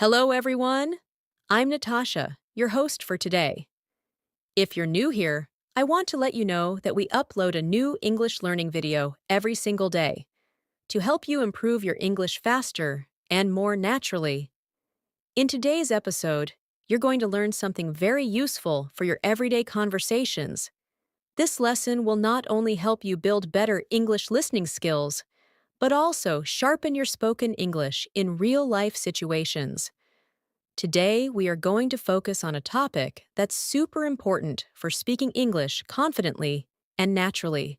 Hello, everyone. I'm Natasha, your host for today. If you're new here, I want to let you know that we upload a new English learning video every single day to help you improve your English faster and more naturally. In today's episode, you're going to learn something very useful for your everyday conversations. This lesson will not only help you build better English listening skills, but also sharpen your spoken English in real-life situations. Today, we are going to focus on a topic that's super important for speaking English confidently and naturally: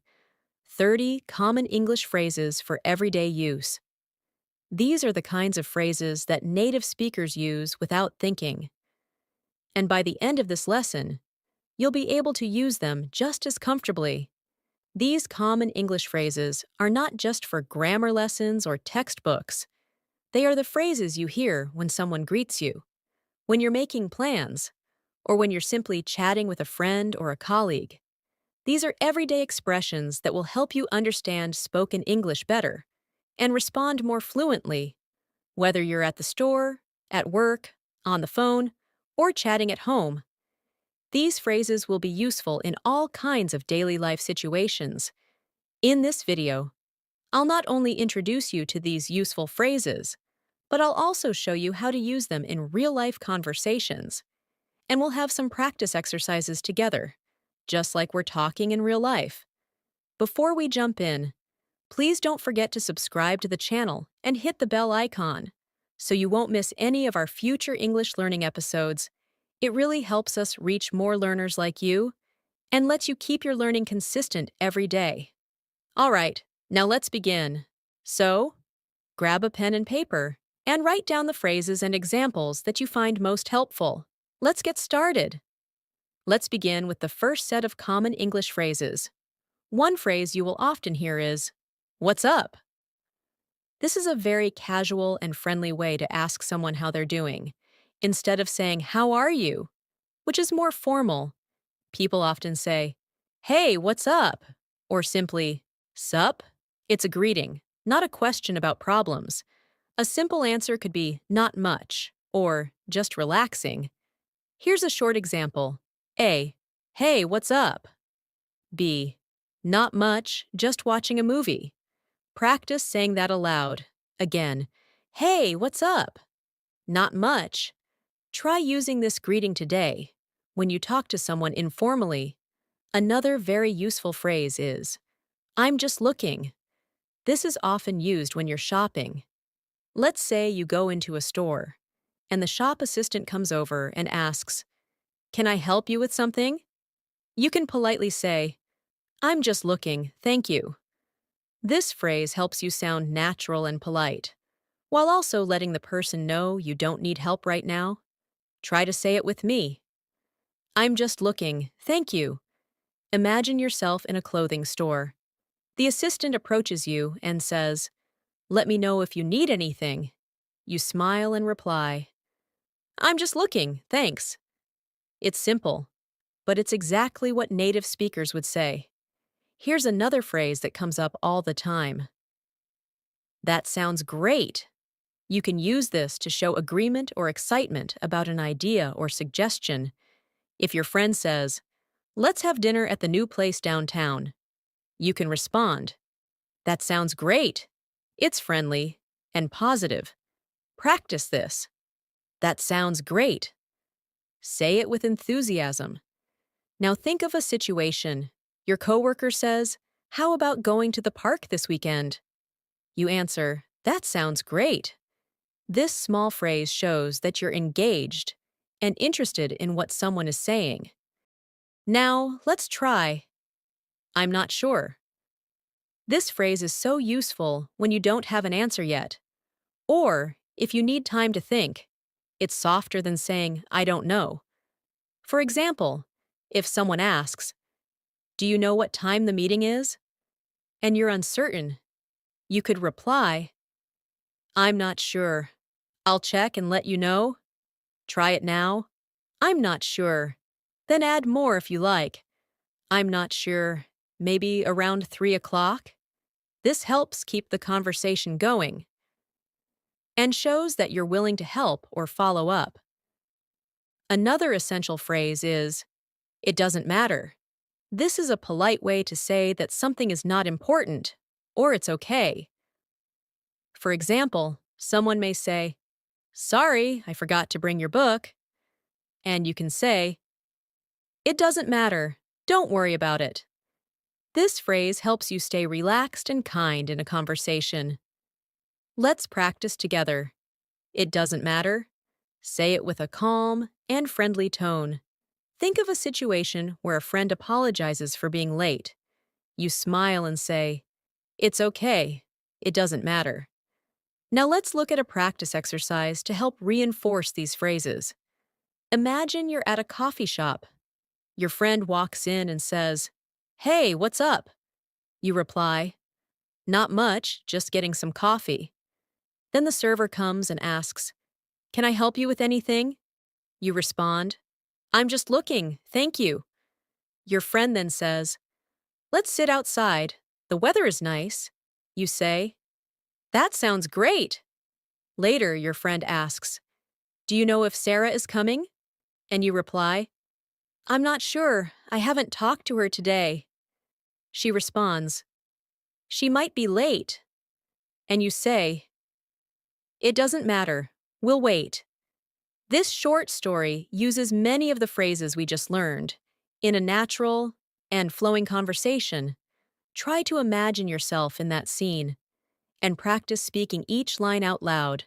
30 common English phrases for everyday use. These are the kinds of phrases that native speakers use without thinking. And by the end of this lesson, you'll be able to use them just as comfortably. These common English phrases are not just for grammar lessons or textbooks. They are the phrases you hear when someone greets you, when you're making plans, or when you're simply chatting with a friend or a colleague. These are everyday expressions that will help you understand spoken English better and respond more fluently, whether you're at the store, at work, on the phone, or chatting at home. These phrases will be useful in all kinds of daily life situations. In this video, I'll not only introduce you to these useful phrases, but I'll also show you how to use them in real-life conversations. And we'll have some practice exercises together, just like we're talking in real life. Before we jump in, please don't forget to subscribe to the channel and hit the bell icon so you won't miss any of our future English learning episodes. It really helps us reach more learners like you and lets you keep your learning consistent every day. All right, now let's begin. So, grab a pen and paper and write down the phrases and examples that you find most helpful. Let's get started. Let's begin with the first set of common English phrases. One phrase you will often hear is, "What's up?" This is a very casual and friendly way to ask someone how they're doing. Instead of saying, "How are you?" which is more formal, people often say, "Hey, what's up?" or simply, "Sup?" It's a greeting, not a question about problems. A simple answer could be, "Not much," or "Just relaxing." Here's a short example. A. Hey, what's up? B. Not much, just watching a movie. Practice saying that aloud. Again, hey, what's up? Not much. Try using this greeting today when you talk to someone informally. Another very useful phrase is, I'm just looking. This is often used when you're shopping. Let's say you go into a store, and the shop assistant comes over and asks, Can I help you with something? You can politely say, I'm just looking, thank you. This phrase helps you sound natural and polite, while also letting the person know you don't need help right now. Try to say it with me. I'm just looking, thank you. Imagine yourself in a clothing store. The assistant approaches you and says, Let me know if you need anything. You smile and reply, I'm just looking, thanks. It's simple, but it's exactly what native speakers would say. Here's another phrase that comes up all the time. That sounds great. You can use this to show agreement or excitement about an idea or suggestion. If your friend says, Let's have dinner at the new place downtown, you can respond, That sounds great. It's friendly and positive. Practice this. That sounds great. Say it with enthusiasm. Now think of a situation. Your coworker says, How about going to the park this weekend? You answer, That sounds great. This small phrase shows that you're engaged and interested in what someone is saying. Now, let's try, I'm not sure. This phrase is so useful when you don't have an answer yet, or if you need time to think. It's softer than saying, I don't know. For example, if someone asks, Do you know what time the meeting is? And you're uncertain, you could reply, I'm not sure. I'll check and let you know. Try it now. I'm not sure. Then add more if you like. I'm not sure. Maybe around 3 o'clock? This helps keep the conversation going. and shows that you're willing to help or follow up. Another essential phrase is, "It doesn't matter." This is a polite way to say that something is not important or it's okay. For example, someone may say, "Sorry, I forgot to bring your book." And you can say, "It doesn't matter. Don't worry about it." This phrase helps you stay relaxed and kind in a conversation. Let's practice together. It doesn't matter. Say it with a calm and friendly tone. Think of a situation where a friend apologizes for being late. You smile and say, "It's okay. It doesn't matter." Now let's look at a practice exercise to help reinforce these phrases. Imagine you're at a coffee shop. Your friend walks in and says, "Hey, what's up?" You reply, "Not much, just getting some coffee." Then the server comes and asks, "Can I help you with anything?" You respond, "I'm just looking, thank you." Your friend then says, "Let's sit outside. The weather is nice." You say, "That sounds great." Later, your friend asks, "Do you know if Sarah is coming?" And you reply, "I'm not sure. I haven't talked to her today." She responds, "She might be late." And you say, "It doesn't matter. We'll wait." This short story uses many of the phrases we just learned. In a natural and flowing conversation, try to imagine yourself in that scene and practice speaking each line out loud.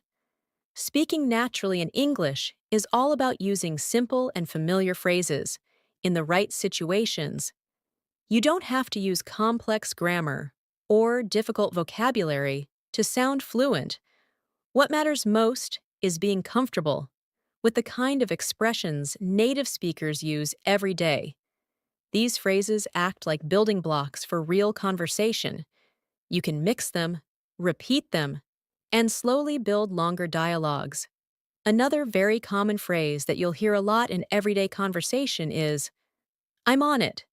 Speaking naturally in English is all about using simple and familiar phrases in the right situations. You don't have to use complex grammar or difficult vocabulary to sound fluent. What matters most is being comfortable with the kind of expressions native speakers use every day. These phrases act like building blocks for real conversation. You can mix them, repeat them, and slowly build longer dialogues. Another very common phrase that you'll hear a lot in everyday conversation is, "I'm on it."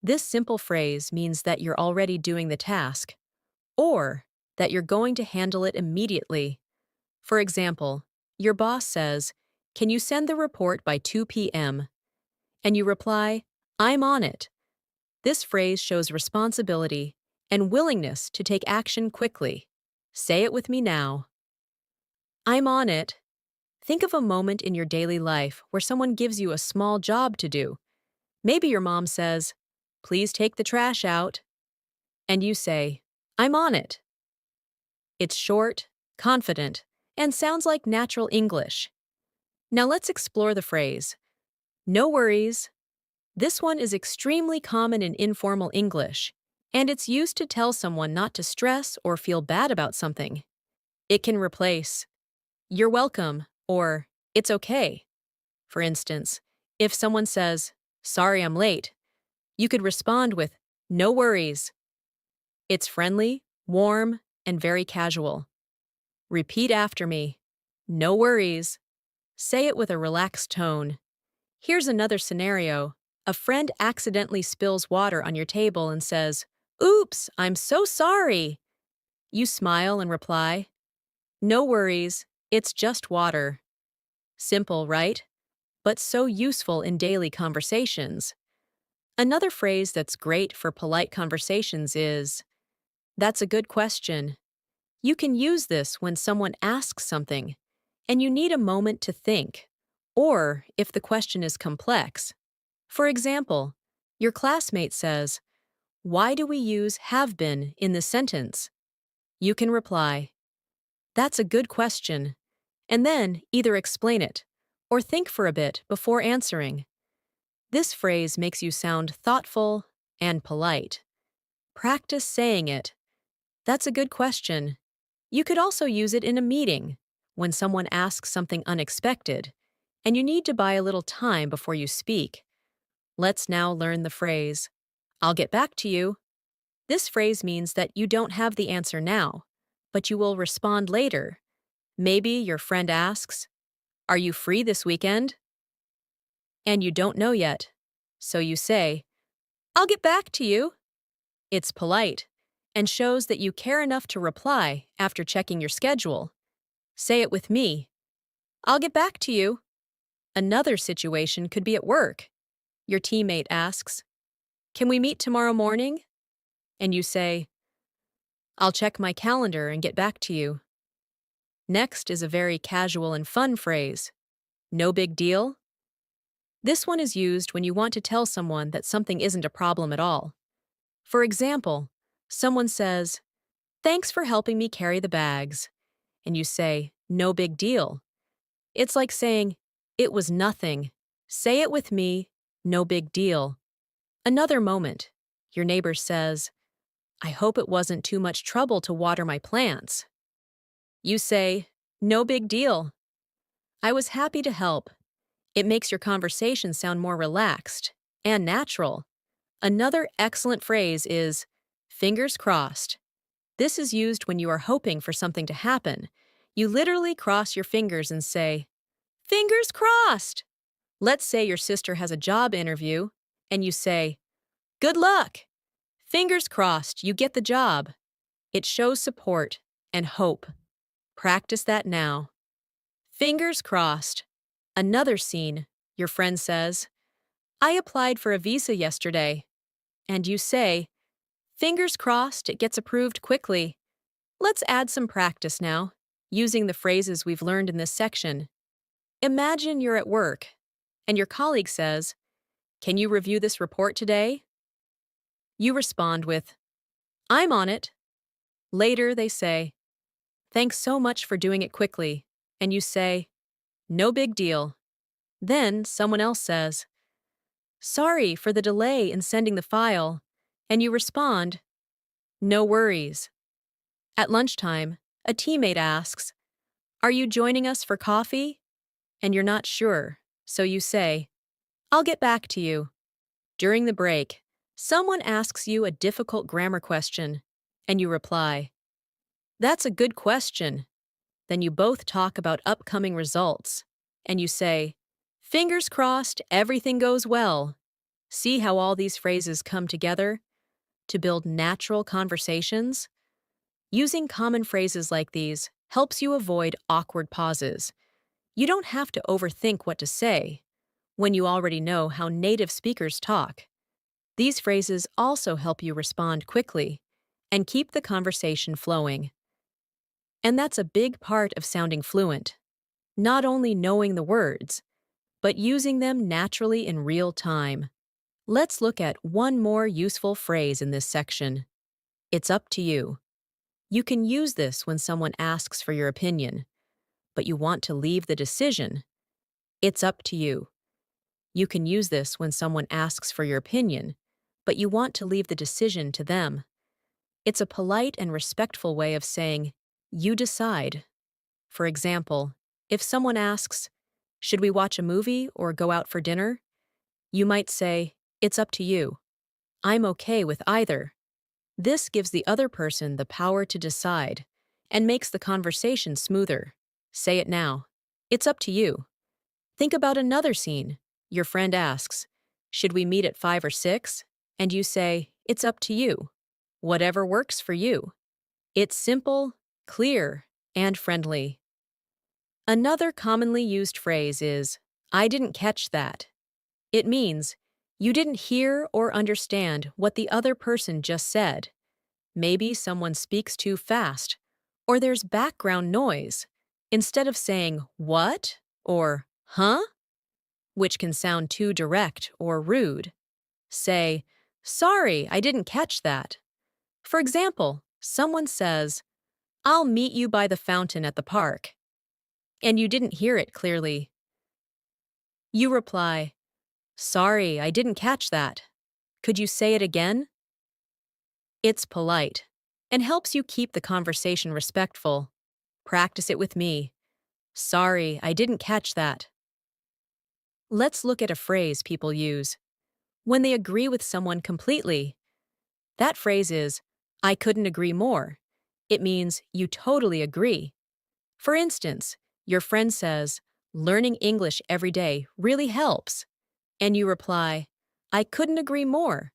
This simple phrase means that you're already doing the task, or that you're going to handle it immediately. For example, your boss says, "Can you send the report by 2 p.m.?" And you reply, "I'm on it." This phrase shows responsibility and willingness to take action quickly. Say it with me now. I'm on it. Think of a moment in your daily life where someone gives you a small job to do. Maybe your mom says, "Please take the trash out." And you say, "I'm on it." It's short, confident, and sounds like natural English. Now let's explore the phrase, "No worries." This one is extremely common in informal English, and it's used to tell someone not to stress or feel bad about something. It can replace, "You're welcome," or "It's okay." For instance, if someone says, "Sorry I'm late," you could respond with, "No worries." It's friendly, warm, and very casual. Repeat after me. No worries. Say it with a relaxed tone. Here's another scenario. A friend accidentally spills water on your table and says, "Oops, I'm so sorry." You smile and reply, "No worries, it's just water." Simple, right? But so useful in daily conversations. Another phrase that's great for polite conversations is, "That's a good question." You can use this when someone asks something and you need a moment to think, or if the question is complex. For example, your classmate says, "Why do we use have been in this sentence?" You can reply, "That's a good question," and then either explain it or think for a bit before answering. This phrase makes you sound thoughtful and polite. Practice saying it. That's a good question. You could also use it in a meeting when someone asks something unexpected and you need to buy a little time before you speak. Let's now learn the phrase, "I'll get back to you." This phrase means that you don't have the answer now, but you will respond later. Maybe your friend asks, "Are you free this weekend?" And you don't know yet. So you say, "I'll get back to you." It's polite and shows that you care enough to reply after checking your schedule. Say it with me. I'll get back to you. Another situation could be at work. Your teammate asks, "Can we meet tomorrow morning?" And you say, "I'll check my calendar and get back to you." Next is a very casual and fun phrase. No big deal. This one is used when you want to tell someone that something isn't a problem at all. For example, someone says, "Thanks for helping me carry the bags." And you say, "No big deal." It's like saying, "It was nothing." Say it with me, no big deal. Another moment. Your neighbor says, "I hope it wasn't too much trouble to water my plants." You say, "No big deal. I was happy to help." It makes your conversation sound more relaxed and natural. Another excellent phrase is, "fingers crossed." This is used when you are hoping for something to happen. You literally cross your fingers and say, "Fingers crossed." Let's say your sister has a job interview, and you say, "Good luck. Fingers crossed you get the job." It shows support and hope. Practice that now. Fingers crossed. Another scene. Your friend says, "I applied for a visa yesterday." And you say, "Fingers crossed it gets approved quickly." Let's add some practice now, using the phrases we've learned in this section. Imagine you're at work, and your colleague says, "Can you review this report today?" You respond with, "I'm on it." Later, they say, "Thanks so much for doing it quickly." And you say, "No big deal." Then someone else says, "Sorry for the delay in sending the file." And you respond, "No worries." At lunchtime, a teammate asks, "Are you joining us for coffee?" And you're not sure, so you say, "I'll get back to you." During the break, someone asks you a difficult grammar question, and you reply, "That's a good question." Then you both talk about upcoming results, and you say, "Fingers crossed everything goes well." See how all these phrases come together to build natural conversations? Using common phrases like these helps you avoid awkward pauses. You don't have to overthink what to say when you already know how native speakers talk. These phrases also help you respond quickly and keep the conversation flowing. And that's a big part of sounding fluent. Not only knowing the words, but using them naturally in real time. Let's look at one more useful phrase in this section. It's up to you. You can use this when someone asks for your opinion, but you want to leave the decision. It's up to you. You can use this when someone asks for your opinion, but you want to leave the decision to them. It's a polite and respectful way of saying, "You decide." For example, if someone asks, "Should we watch a movie or go out for dinner?" You might say, "It's up to you. I'm okay with either." This gives the other person the power to decide and makes the conversation smoother. Say it now. It's up to you. Think about another scene. Your friend asks, "Should we meet at 5 or 6?" And you say, "It's up to you. Whatever works for you." It's simple, clear, and friendly. Another commonly used phrase is, "I didn't catch that." It means, you didn't hear or understand what the other person just said. Maybe someone speaks too fast, or there's background noise. Instead of saying, "What?" or "Huh?" which can sound too direct or rude, say, "Sorry, I didn't catch that." For example, someone says, "I'll meet you by the fountain at the park," and you didn't hear it clearly. You reply, "Sorry, I didn't catch that. Could you say it again?" It's polite and helps you keep the conversation respectful. Practice it with me. "Sorry, I didn't catch that." Let's look at a phrase people use when they agree with someone completely. That phrase is, "I couldn't agree more." It means you totally agree. For instance, your friend says, "Learning English every day really helps." And you reply, "I couldn't agree more."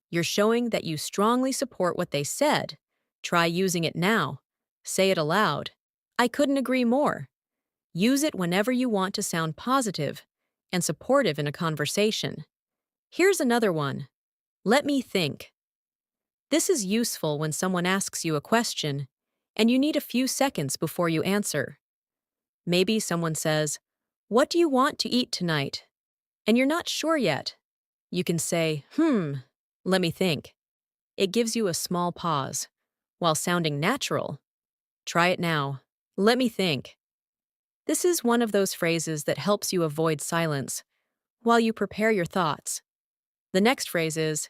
You're showing that you strongly support what they said. Try using it now. Say it aloud. I couldn't agree more. Use it whenever you want to sound positive and supportive in a conversation. Here's another one. Let me think. This is useful when someone asks you a question and you need a few seconds before you answer. Maybe someone says, "What do you want to eat tonight?" And you're not sure yet. You can say, let me think. It gives you a small pause, while sounding natural. Try it now. Let me think. This is one of those phrases that helps you avoid silence while you prepare your thoughts. The next phrase is,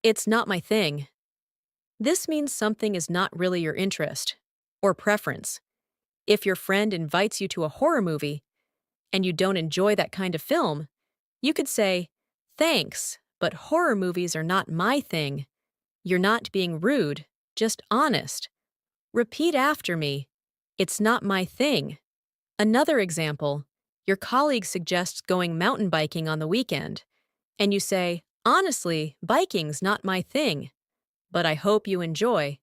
it's not my thing. This means something is not really your interest or preference. If your friend invites you to a horror movie and you don't enjoy that kind of film, you could say, thanks, but horror movies are not my thing. You're not being rude, just honest. Repeat after me. It's not my thing. Another example, your colleague suggests going mountain biking on the weekend, and you say, honestly, biking's not my thing, but I hope you enjoy.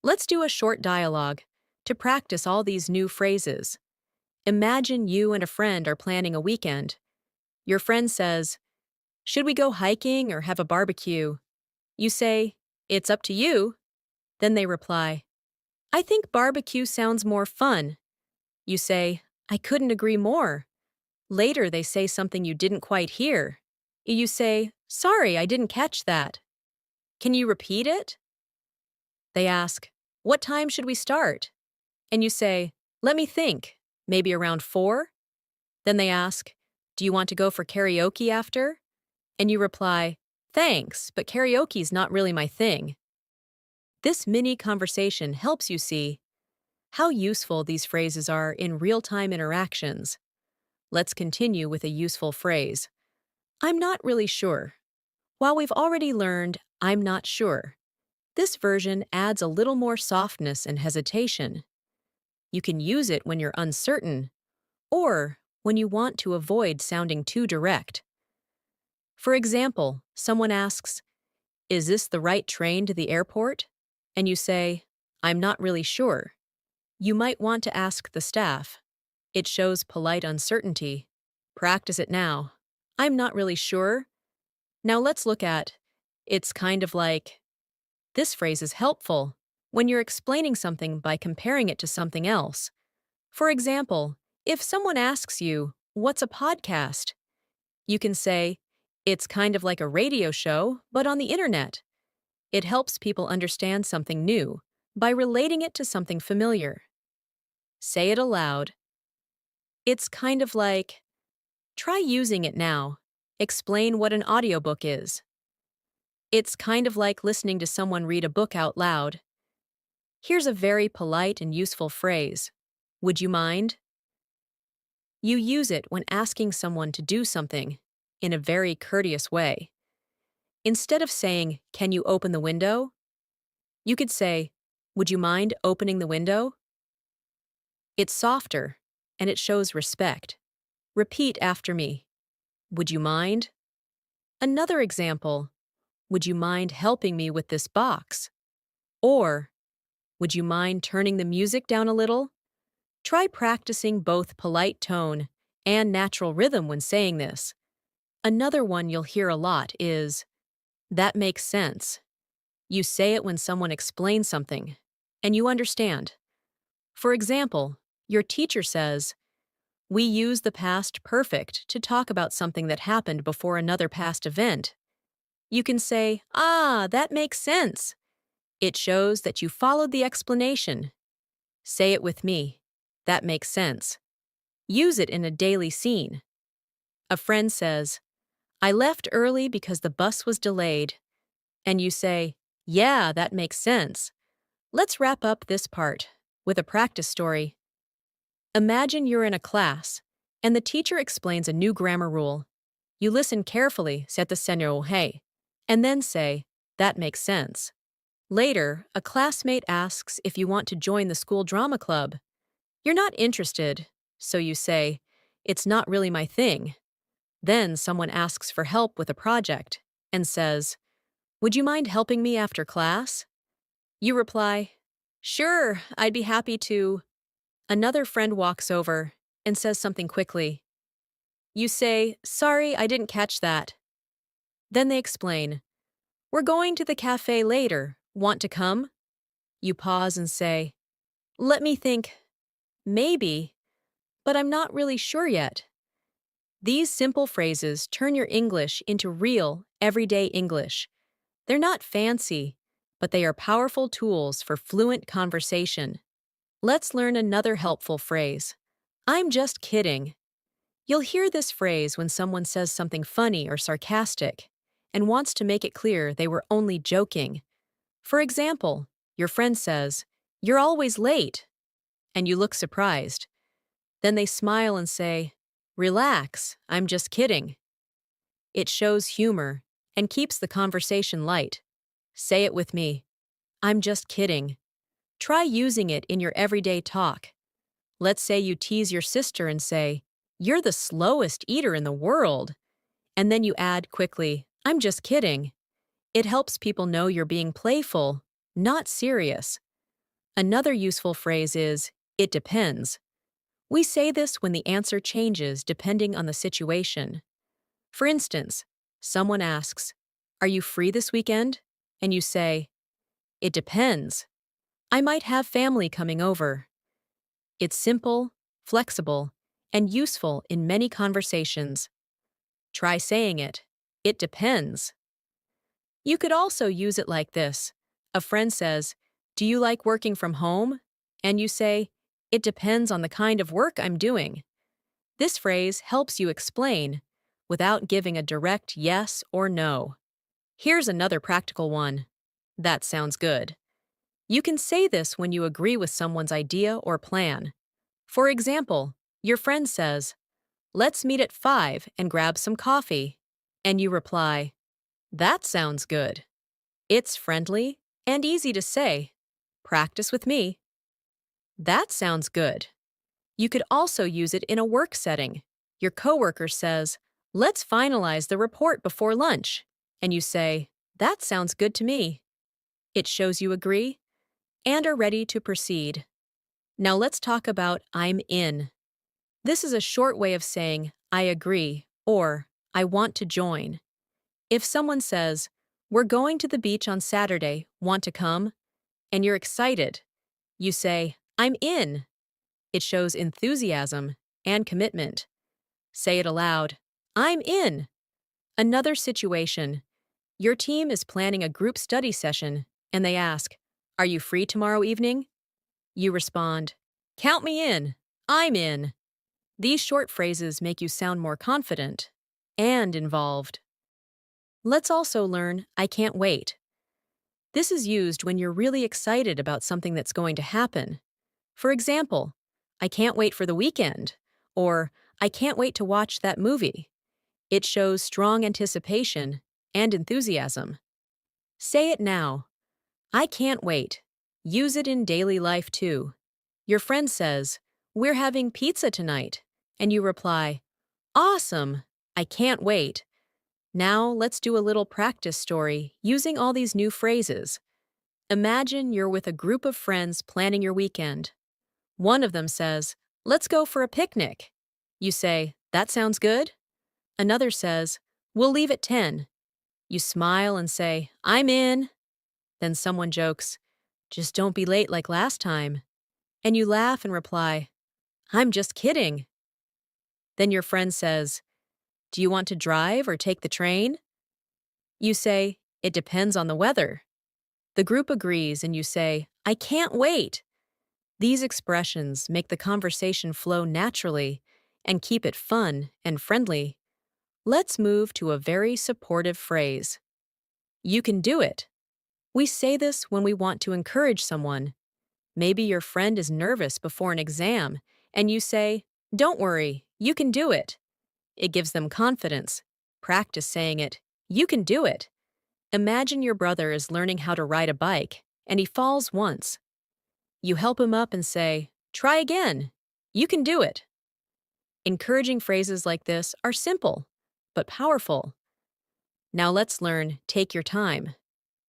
Let's do a short dialogue to practice all these new phrases. Imagine you and a friend are planning a weekend. Your friend says, should we go hiking or have a barbecue? You say, it's up to you. Then they reply, I think barbecue sounds more fun. You say, I couldn't agree more. Later they say something you didn't quite hear. You say, sorry, I didn't catch that. Can you repeat it? They ask, what time should we start? And you say, let me think, maybe around 4? Then they ask, do you want to go for karaoke after? And you reply, thanks, but karaoke's not really my thing. This mini conversation helps you see how useful these phrases are in real-time interactions. Let's continue with a useful phrase. I'm not really sure. While we've already learned I'm not sure, this version adds a little more softness and hesitation. You can use it when you're uncertain or when you want to avoid sounding too direct. For example, someone asks, is this the right train to the airport? And you say, I'm not really sure. You might want to ask the staff. It shows polite uncertainty. Practice it now. I'm not really sure. Now let's look at, it's kind of like. This phrase is helpful when you're explaining something by comparing it to something else. For example, if someone asks you, what's a podcast? You can say, it's kind of like a radio show, but on the internet. It helps people understand something new by relating it to something familiar. Say it aloud. It's kind of like. Try using it now. Explain what an audiobook is. It's kind of like listening to someone read a book out loud. Here's a very polite and useful phrase. Would you mind? You use it when asking someone to do something in a very courteous way. Instead of saying, can you open the window? You could say, would you mind opening the window? It's softer, and it shows respect. Repeat after me. Would you mind? Another example. Would you mind helping me with this box? Or, would you mind turning the music down a little? Try practicing both polite tone and natural rhythm when saying this. Another one you'll hear a lot is, that makes sense. You say it when someone explains something, and you understand. For example, your teacher says, we use the past perfect to talk about something that happened before another past event. You can say, that makes sense. It shows that you followed the explanation. Say it with me. That makes sense. Use it in a daily scene. A friend says, I left early because the bus was delayed. And you say, yeah, that makes sense. Let's wrap up this part with a practice story. Imagine you're in a class, and the teacher explains a new grammar rule. You listen carefully, sätter sig ner hey, and then say, that makes sense. Later, a classmate asks if you want to join the school drama club. You're not interested, so you say, it's not really my thing. Then someone asks for help with a project and says, would you mind helping me after class? You reply, sure, I'd be happy to. Another friend walks over and says something quickly. You say, "Sorry, I didn't catch that." Then they explain, "We're going to the cafe later. Want to come?" You pause and say, "Let me think. Maybe, but I'm not really sure yet." These simple phrases turn your English into real, everyday English. They're not fancy, but they are powerful tools for fluent conversation. Let's learn another helpful phrase. I'm just kidding. You'll hear this phrase when someone says something funny or sarcastic and wants to make it clear they were only joking. For example, your friend says, "You're always late," and you look surprised. Then they smile and say, "Relax, I'm just kidding." It shows humor and keeps the conversation light. Say it with me. I'm just kidding. Try using it in your everyday talk. Let's say you tease your sister and say, "You're the slowest eater in the world." And then you add quickly, "I'm just kidding." It helps people know you're being playful, not serious. Another useful phrase is, "It depends." We say this when the answer changes depending on the situation. For instance, someone asks, "Are you free this weekend?" And you say, "It depends. I might have family coming over." It's simple, flexible, and useful in many conversations. Try saying it. It depends. You could also use it like this. A friend says, "Do you like working from home?" And you say, "It depends on the kind of work I'm doing." This phrase helps you explain without giving a direct yes or no. Here's another practical one. That sounds good. You can say this when you agree with someone's idea or plan. For example, your friend says, "Let's meet at 5 and grab some coffee." And you reply, "That sounds good." It's friendly and easy to say. Practice with me. That sounds good. You could also use it in a work setting. Your coworker says, "Let's finalize the report before lunch." And you say, "That sounds good to me." It shows you agree and are ready to proceed. Now let's talk about "I'm in." This is a short way of saying "I agree" or "I want to join." If someone says, "We're going to the beach on Saturday, want to come?" and you're excited, you say, "I'm in." It shows enthusiasm and commitment. Say it aloud. I'm in. Another situation. Your team is planning a group study session, and they ask, "Are you free tomorrow evening?" You respond, "Count me in. I'm in." These short phrases make you sound more confident and involved. Let's also learn "I can't wait." This is used when you're really excited about something that's going to happen. For example, "I can't wait for the weekend," or "I can't wait to watch that movie." It shows strong anticipation and enthusiasm. Say it now. I can't wait. Use it in daily life too. Your friend says, "We're having pizza tonight." And you reply, "Awesome. I can't wait." Now let's do a little practice story using all these new phrases. Imagine you're with a group of friends planning your weekend. One of them says, "Let's go for a picnic." You say, "That sounds good." Another says, "We'll leave at 10. You smile and say, "I'm in." Then someone jokes, "Just don't be late like last time." And you laugh and reply, "I'm just kidding." Then your friend says, "Do you want to drive or take the train?" You say, "It depends on the weather." The group agrees and you say, "I can't wait." These expressions make the conversation flow naturally and keep it fun and friendly. Let's move to a very supportive phrase. You can do it. We say this when we want to encourage someone. Maybe your friend is nervous before an exam, and you say, "Don't worry, you can do it." It gives them confidence. Practice saying it. You can do it. Imagine your brother is learning how to ride a bike, and he falls once. You help him up and say, "Try again. You can do it." Encouraging phrases like this are simple, but powerful. Now let's learn "take your time."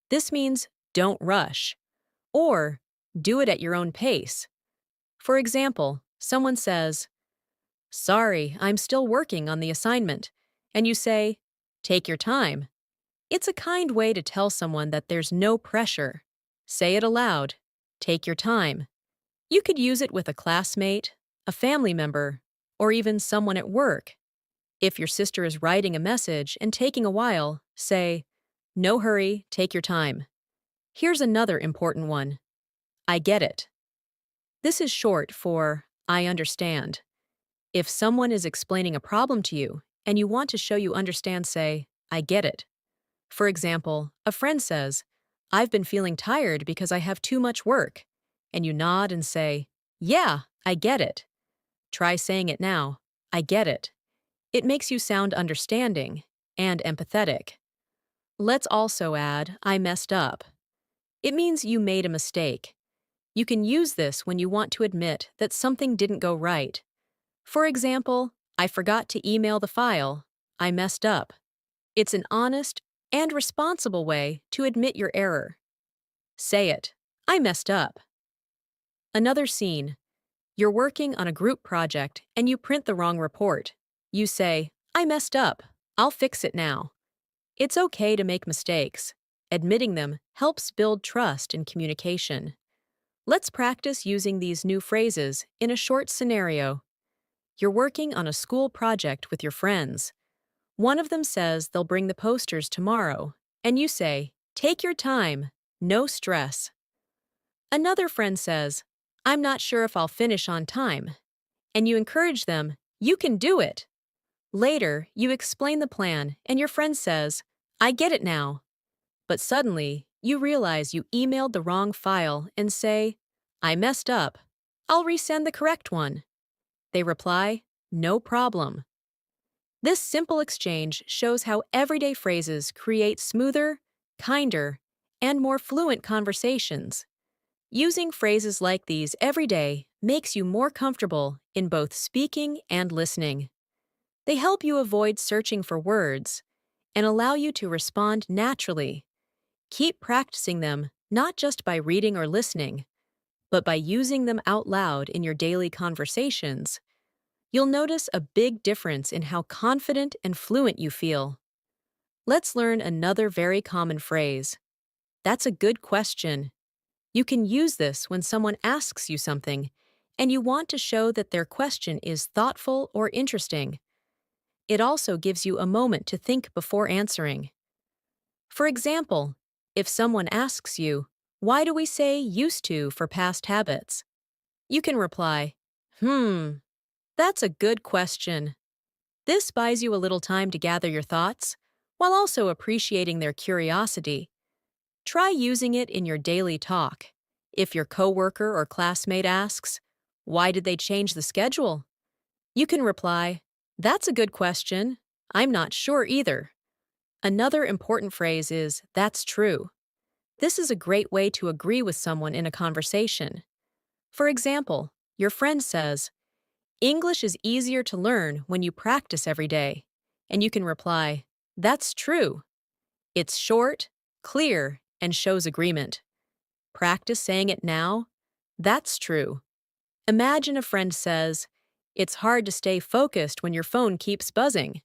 This means don't rush, or do it at your own pace. For example, someone says, "Sorry, I'm still working on the assignment," and you say, "Take your time." It's a kind way to tell someone that there's no pressure. Say it aloud. Take your time. You could use it with a classmate, a family member, or even someone at work. If your sister is writing a message and taking a while, say, "No hurry, take your time." Here's another important one. I get it. This is short for I understand. If someone is explaining a problem to you and you want to show you understand, say, I get it. For example, a friend says, I've been feeling tired because I have too much work. And you nod and say, Yeah, I get it. Try saying it now. I get it. It makes you sound understanding and empathetic. Let's also add, I messed up. It means you made a mistake. You can use this when you want to admit that something didn't go right. For example, I forgot to email the file. I messed up. It's an honest and responsible way to admit your error. Say it. I messed up. Another scene. You're working on a group project and you print the wrong report. You say, I messed up. I'll fix it now. It's okay to make mistakes. Admitting them helps build trust in communication. Let's practice using these new phrases in a short scenario. You're working on a school project with your friends. One of them says they'll bring the posters tomorrow, and you say, Take your time, no stress. Another friend says, I'm not sure if I'll finish on time, and you encourage them, You can do it. Later, you explain the plan, and your friend says, I get it now. But suddenly, you realize you emailed the wrong file and say, I messed up. I'll resend the correct one. They reply, No problem. This simple exchange shows how everyday phrases create smoother, kinder, and more fluent conversations. Using phrases like these every day makes you more comfortable in both speaking and listening. They help you avoid searching for words and allow you to respond naturally. Keep practicing them not just by reading or listening, but by using them out loud in your daily conversations. You'll notice a big difference in how confident and fluent you feel. Let's learn another very common phrase. That's a good question. You can use this when someone asks you something and you want to show that their question is thoughtful or interesting. It also gives you a moment to think before answering. For example, if someone asks you, Why do we say used to for past habits? You can reply, That's a good question. This buys you a little time to gather your thoughts, while also appreciating their curiosity. Try using it in your daily talk. If your coworker or classmate asks, Why did they change the schedule? You can reply, That's a good question. I'm not sure either. Another important phrase is, That's true. This is a great way to agree with someone in a conversation. For example, your friend says, English is easier to learn when you practice every day. And you can reply, That's true. It's short, clear, and shows agreement. Practice saying it now. That's true. Imagine a friend says, It's hard to stay focused when your phone keeps buzzing.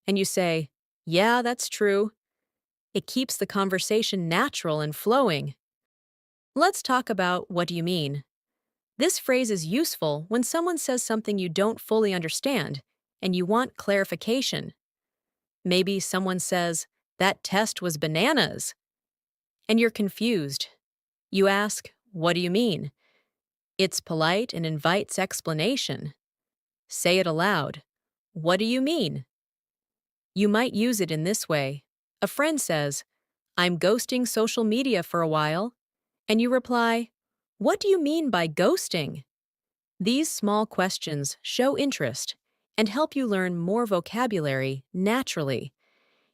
And you say, Yeah, that's true. It keeps the conversation natural and flowing. Let's talk about what do you mean. This phrase is useful when someone says something you don't fully understand and you want clarification. Maybe someone says, That test was bananas, and you're confused. You ask, What do you mean? It's polite and invites explanation. Say it aloud. What do you mean? You might use it in this way. A friend says, I'm ghosting social media for a while. And you reply, What do you mean by ghosting? These small questions show interest and help you learn more vocabulary naturally.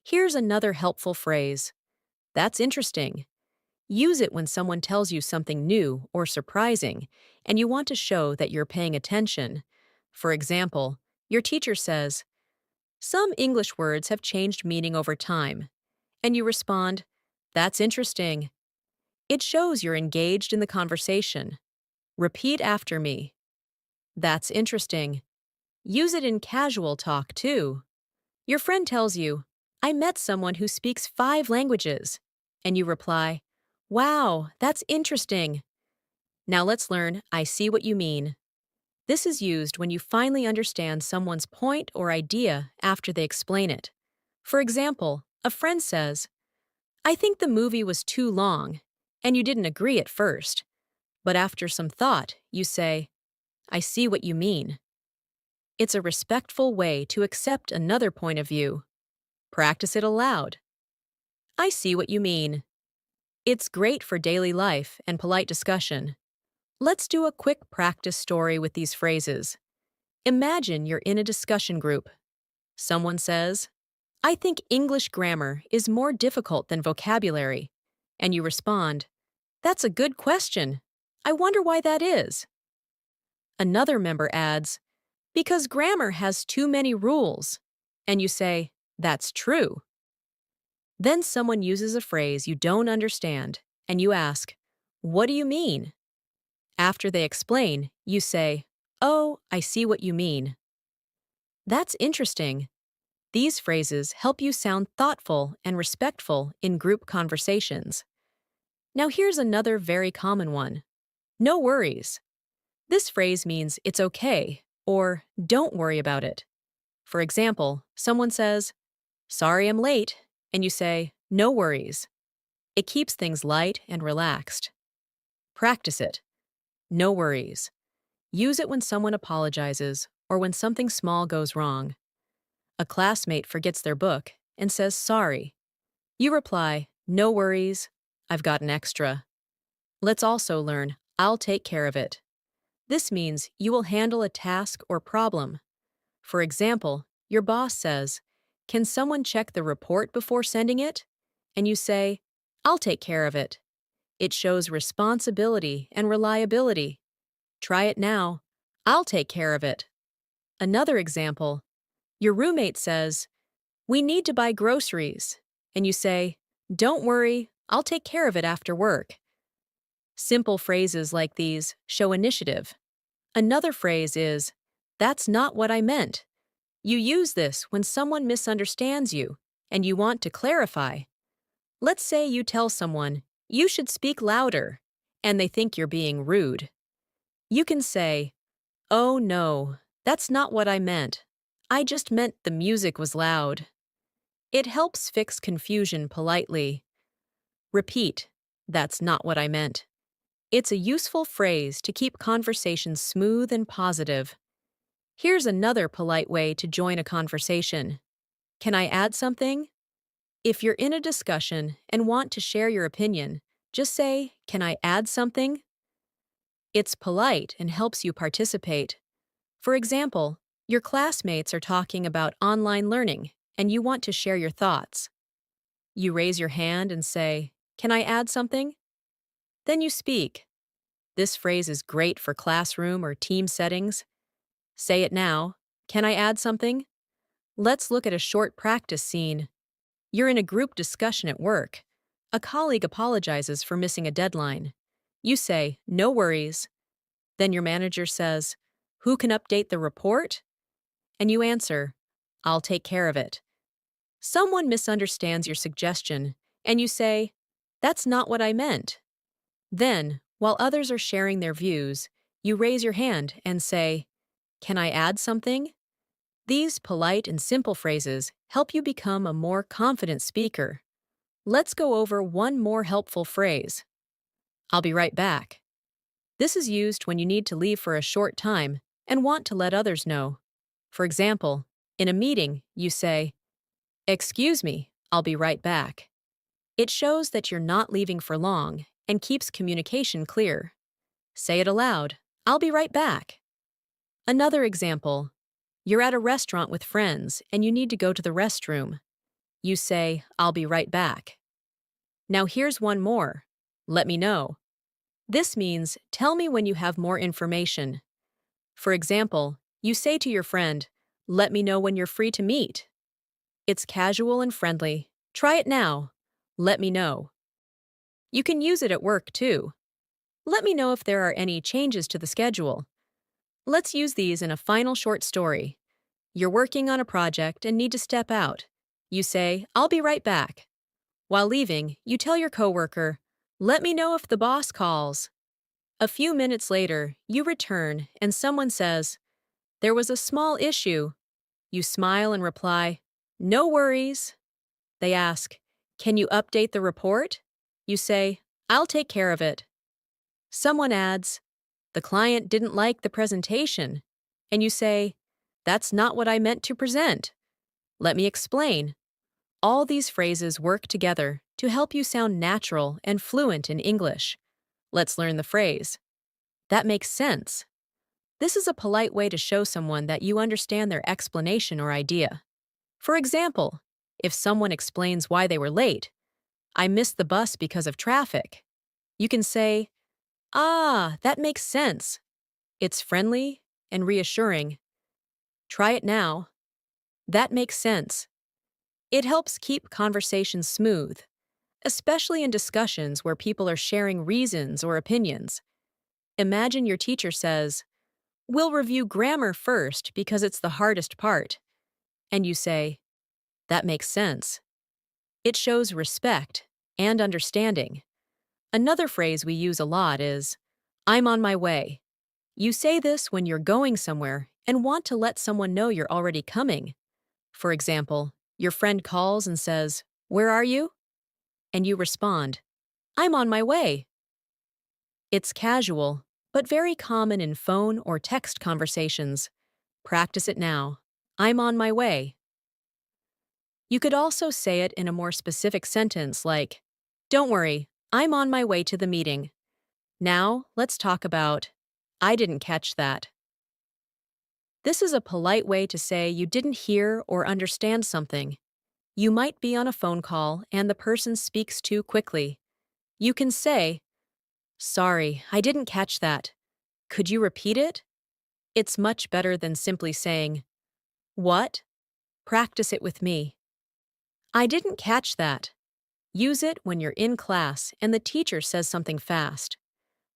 Here's another helpful phrase. That's interesting. Use it when someone tells you something new or surprising, and you want to show that you're paying attention. For example, your teacher says, Some English words have changed meaning over time. And you respond, That's interesting. It shows you're engaged in the conversation. Repeat after me. That's interesting. Use it in casual talk, too. Your friend tells you, I met someone who speaks 5 languages. And you reply, Wow, that's interesting. Now let's learn I see what you mean. This is used when you finally understand someone's point or idea after they explain it. For example, a friend says, I think the movie was too long, and you didn't agree at first. But after some thought, you say, I see what you mean. It's a respectful way to accept another point of view. Practice it aloud. I see what you mean. It's great for daily life and polite discussion. Let's do a quick practice story with these phrases. Imagine you're in a discussion group. Someone says, I think English grammar is more difficult than vocabulary. And you respond, That's a good question. I wonder why that is. Another member adds, Because grammar has too many rules. And you say, That's true. Then someone uses a phrase you don't understand, and you ask, What do you mean? After they explain, you say, Oh, I see what you mean. That's interesting. These phrases help you sound thoughtful and respectful in group conversations. Now here's another very common one. No worries. This phrase means it's okay or don't worry about it. For example, someone says, Sorry I'm late, and you say, No worries. It keeps things light and relaxed. Practice it. No worries. Use it when someone apologizes or when something small goes wrong. A classmate forgets their book and says sorry. You reply, No worries, I've got an extra. Let's also learn, I'll take care of it. This means you will handle a task or problem. For example, your boss says, Can someone check the report before sending it? And you say, I'll take care of it. It shows responsibility and reliability. Try it now. I'll take care of it. Another example, your roommate says, We need to buy groceries. And you say, Don't worry, I'll take care of it after work. Simple phrases like these show initiative. Another phrase is, That's not what I meant. You use this when someone misunderstands you and you want to clarify. Let's say you tell someone, You should speak louder, and they think you're being rude. You can say, Oh no, that's not what I meant. I just meant the music was loud. It helps fix confusion politely. Repeat, That's not what I meant. It's a useful phrase to keep conversations smooth and positive. Here's another polite way to join a conversation. Can I add something? If you're in a discussion and want to share your opinion, just say, Can I add something? It's polite and helps you participate. For example, your classmates are talking about online learning and you want to share your thoughts. You raise your hand and say, Can I add something? Then you speak. This phrase is great for classroom or team settings. Say it now. Can I add something? Let's look at a short practice scene. You're in a group discussion at work. A colleague apologizes for missing a deadline. You say, No worries. Then your manager says, Who can update the report? And you answer, I'll take care of it. Someone misunderstands your suggestion, and you say, That's not what I meant. Then, while others are sharing their views, you raise your hand and say, Can I add something? These polite and simple phrases help you become a more confident speaker. Let's go over one more helpful phrase. I'll be right back. This is used when you need to leave for a short time and want to let others know. For example, in a meeting, you say, Excuse me, I'll be right back. It shows that you're not leaving for long and keeps communication clear. Say it aloud, I'll be right back. Another example, you're at a restaurant with friends and you need to go to the restroom. You say, I'll be right back. Now here's one more. Let me know. This means tell me when you have more information. For example, you say to your friend, Let me know when you're free to meet. It's casual and friendly. Try it now. Let me know. You can use it at work too. Let me know if there are any changes to the schedule. Let's use these in a final short story. You're working on a project and need to step out. You say, I'll be right back. While leaving, you tell your coworker, let me know if the boss calls. A few minutes later, you return and someone says, there was a small issue. You smile and reply, no worries. They ask, can you update the report? You say, I'll take care of it. Someone adds, the client didn't like the presentation. And you say, that's not what I meant to present. Let me explain. All these phrases work together to help you sound natural and fluent in English. Let's learn the phrase. That makes sense. This is a polite way to show someone that you understand their explanation or idea. For example, if someone explains why they were late, I missed the bus because of traffic. You can say, ah, that makes sense. It's friendly and reassuring. Try it now. That makes sense. It helps keep conversations smooth, especially in discussions where people are sharing reasons or opinions. Imagine your teacher says, we'll review grammar first because it's the hardest part. And you say, that makes sense. It shows respect and understanding. Another phrase we use a lot is, I'm on my way. You say this when you're going somewhere and want to let someone know you're already coming. For example, your friend calls and says, where are you? And you respond, I'm on my way. It's casual, but very common in phone or text conversations. Practice it now. I'm on my way. You could also say it in a more specific sentence like, don't worry, I'm on my way to the meeting. Now, let's talk about, I didn't catch that. This is a polite way to say you didn't hear or understand something. You might be on a phone call and the person speaks too quickly. You can say, sorry, I didn't catch that. Could you repeat it? It's much better than simply saying, what? Practice it with me. I didn't catch that. Use it when you're in class and the teacher says something fast.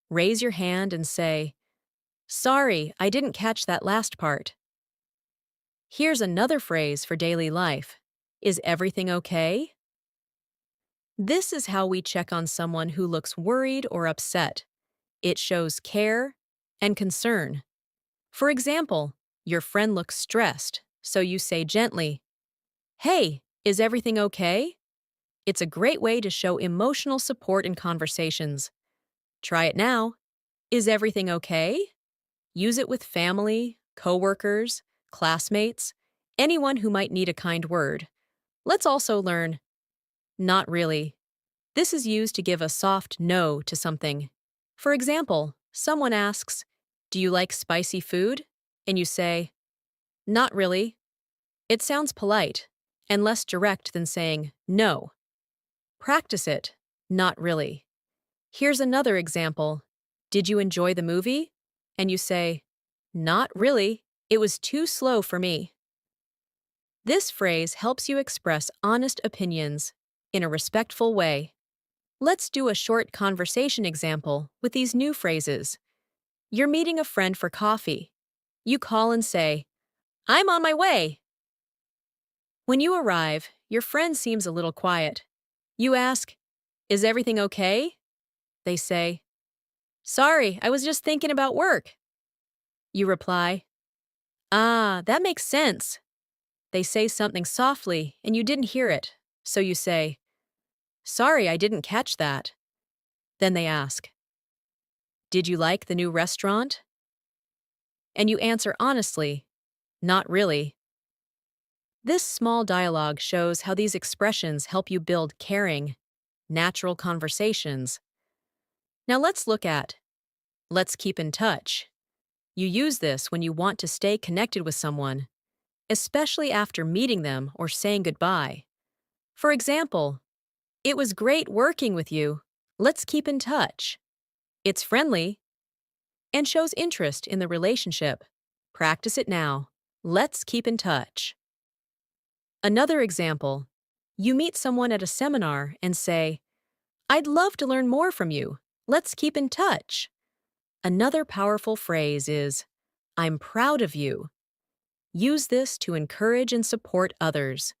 Raise your hand and say, sorry, I didn't catch that last part. Here's another phrase for daily life. Is everything okay? This is how we check on someone who looks worried or upset. It shows care and concern. For example, your friend looks stressed, so you say gently, hey, is everything okay? It's a great way to show emotional support in conversations. Try it now. Is everything okay? Use it with family, coworkers, classmates, anyone who might need a kind word. Let's also learn, not really. This is used to give a soft no to something. For example, someone asks, do you like spicy food? And you say, not really. It sounds polite and less direct than saying no. Practice it, not really. Here's another example. Did you enjoy the movie? And you say, not really. It was too slow for me. This phrase helps you express honest opinions in a respectful way. Let's do a short conversation example with these new phrases. You're meeting a friend for coffee. You call and say, I'm on my way. When you arrive, your friend seems a little quiet. You ask, is everything okay? They say, sorry, I was just thinking about work. You reply, ah, that makes sense. They say something softly and you didn't hear it, so you say, sorry, I didn't catch that. Then they ask, did you like the new restaurant? And you answer honestly, not really. This small dialogue shows how these expressions help you build caring, natural conversations. Now let's keep in touch. You use this when you want to stay connected with someone, especially after meeting them or saying goodbye. For example, it was great working with you. Let's keep in touch. It's friendly and shows interest in the relationship. Practice it now. Let's keep in touch. Another example, you meet someone at a seminar and say, I'd love to learn more from you. Let's keep in touch. Another powerful phrase is, I'm proud of you. Use this to encourage and support others.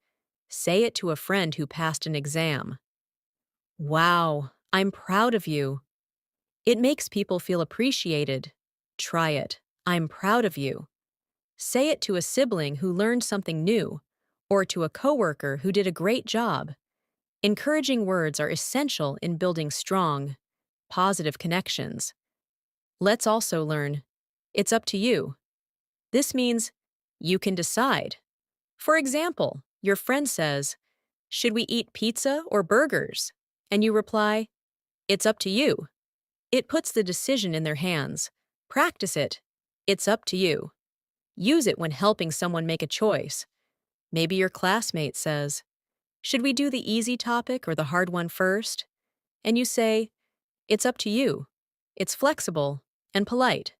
Say it to a friend who passed an exam. Wow, I'm proud of you. It makes people feel appreciated. Try it. I'm proud of you. Say it to a sibling who learned something new, or to a coworker who did a great job. Encouraging words are essential in building strong, positive connections. Let's also learn, it's up to you. This means you can decide. For example, your friend says, should we eat pizza or burgers? And you reply, it's up to you. It puts the decision in their hands. Practice it. It's up to you. Use it when helping someone make a choice. Maybe your classmate says, should we do the easy topic or the hard one first? And you say, it's up to you. It's flexible and polite.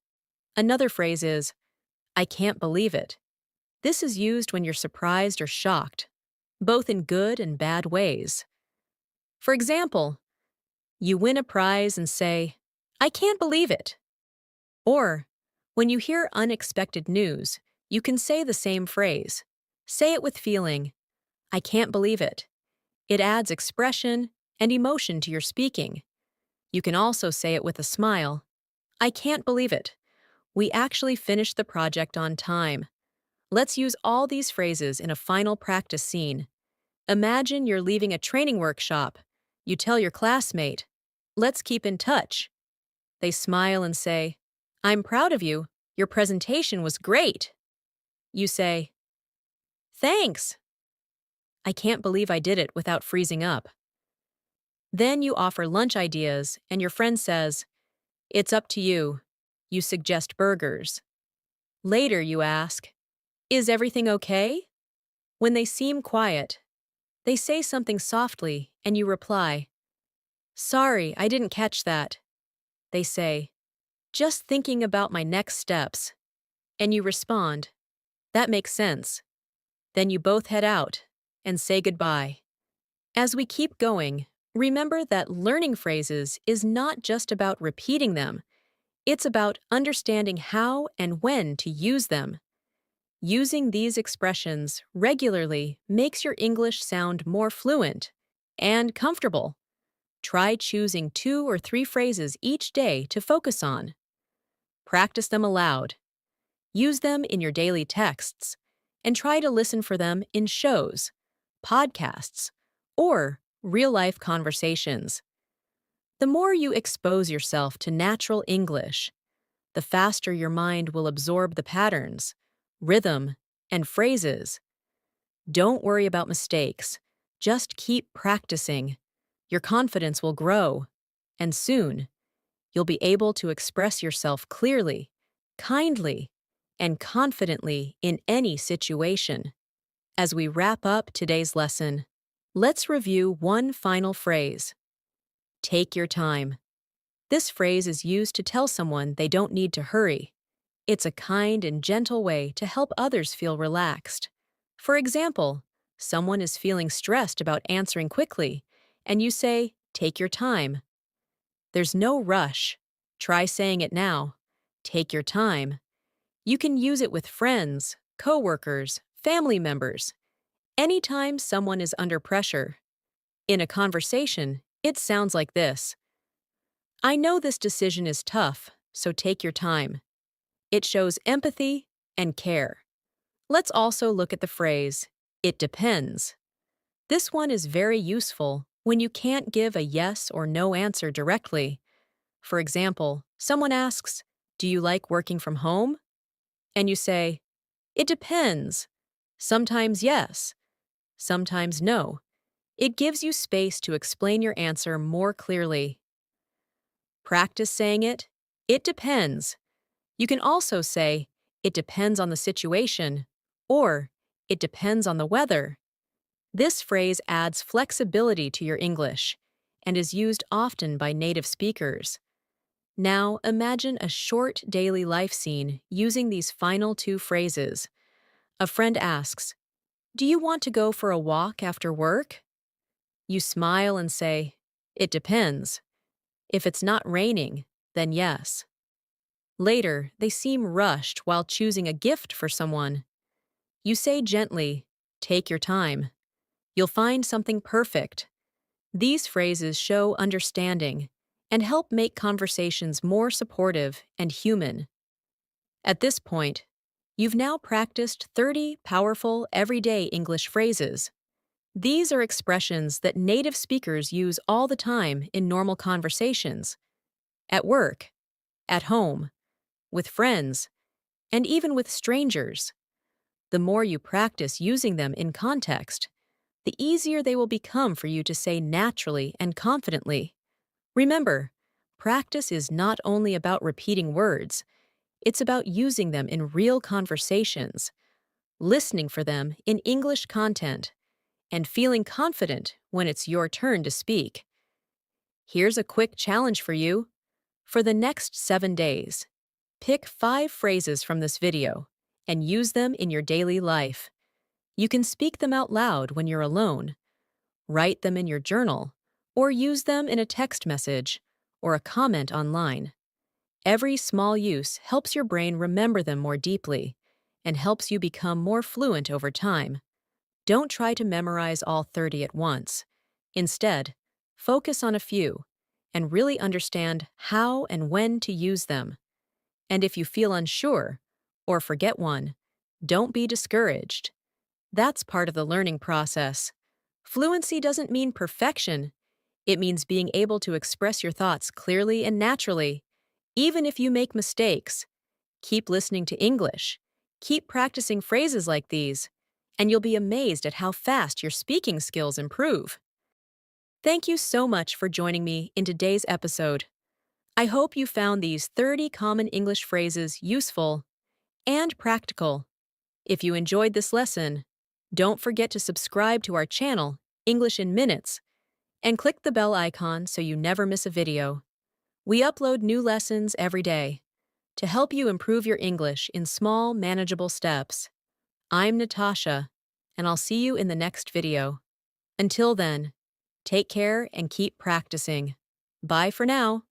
Another phrase is, I can't believe it. This is used when you're surprised or shocked, both in good and bad ways. For example, you win a prize and say, I can't believe it. Or, when you hear unexpected news, you can say the same phrase. Say it with feeling, I can't believe it. It adds expression and emotion to your speaking. You can also say it with a smile. I can't believe it. We actually finished the project on time. Let's use all these phrases in a final practice scene. Imagine you're leaving a training workshop. You tell your classmate, let's keep in touch. They smile and say, I'm proud of you. Your presentation was great. You say, thanks. I can't believe I did it without freezing up. Then you offer lunch ideas, and your friend says, it's up to you. You suggest burgers. Later, you ask, is everything okay? When they seem quiet, they say something softly, and you reply, sorry, I didn't catch that. They say, just thinking about my next steps. And you respond, that makes sense. Then you both head out and say goodbye. As we keep going, remember that learning phrases is not just about repeating them. It's about understanding how and when to use them. Using these expressions regularly makes your English sound more fluent and comfortable. Try choosing 2 or 3 phrases each day to focus on. Practice them aloud. Use them in your daily texts, and try to listen for them in shows, podcasts, or real-life conversations. The more you expose yourself to natural English, the faster your mind will absorb the patterns, rhythm, and phrases. Don't worry about mistakes. Just keep practicing. Your confidence will grow, and soon, you'll be able to express yourself clearly, kindly, and confidently in any situation. As we wrap up today's lesson, let's review one final phrase. Take your time. This phrase is used to tell someone they don't need to hurry. It's a kind and gentle way to help others feel relaxed. For example, someone is feeling stressed about answering quickly, and you say, take your time. There's no rush. Try saying it now. Take your time. You can use it with friends, coworkers, family members. Anytime someone is under pressure. In a conversation, it sounds like this. I know this decision is tough, so take your time. It shows empathy and care. Let's also look at the phrase, it depends. This one is very useful when you can't give a yes or no answer directly. For example, someone asks, do you like working from home? And you say, it depends. Sometimes yes, sometimes no. It gives you space to explain your answer more clearly. Practice saying it depends. You can also say, it depends on the situation, or it depends on the weather. This phrase adds flexibility to your English and is used often by native speakers. Now imagine a short daily life scene using these final 2 phrases. A friend asks, do you want to go for a walk after work? You smile and say, it depends. If it's not raining, then yes. Later, they seem rushed while choosing a gift for someone. You say gently, "Take your time. You'll find something perfect." These phrases show understanding and help make conversations more supportive and human. At this point, you've now practiced 30 powerful everyday English phrases. These are expressions that native speakers use all the time in normal conversations, at work, at home, with friends, and even with strangers. The more you practice using them in context, the easier they will become for you to say naturally and confidently. Remember, practice is not only about repeating words, it's about using them in real conversations, listening for them in English content, and feeling confident when it's your turn to speak. Here's a quick challenge for you. For the next 7 days, pick 5 phrases from this video and use them in your daily life. You can speak them out loud when you're alone, write them in your journal, or use them in a text message or a comment online. Every small use helps your brain remember them more deeply and helps you become more fluent over time. Don't try to memorize all 30 at once. Instead, focus on a few and really understand how and when to use them. And if you feel unsure or forget one, don't be discouraged. That's part of the learning process. Fluency doesn't mean perfection. It means being able to express your thoughts clearly and naturally, even if you make mistakes. Keep listening to English. Keep practicing phrases like these, and you'll be amazed at how fast your speaking skills improve. Thank you so much for joining me in today's episode. I hope you found these 30 common English phrases useful and practical. If you enjoyed this lesson, don't forget to subscribe to our channel, English in Minutes, and click the bell icon so you never miss a video. We upload new lessons every day to help you improve your English in small, manageable steps. I'm Natasha, and I'll see you in the next video. Until then, take care and keep practicing. Bye for now.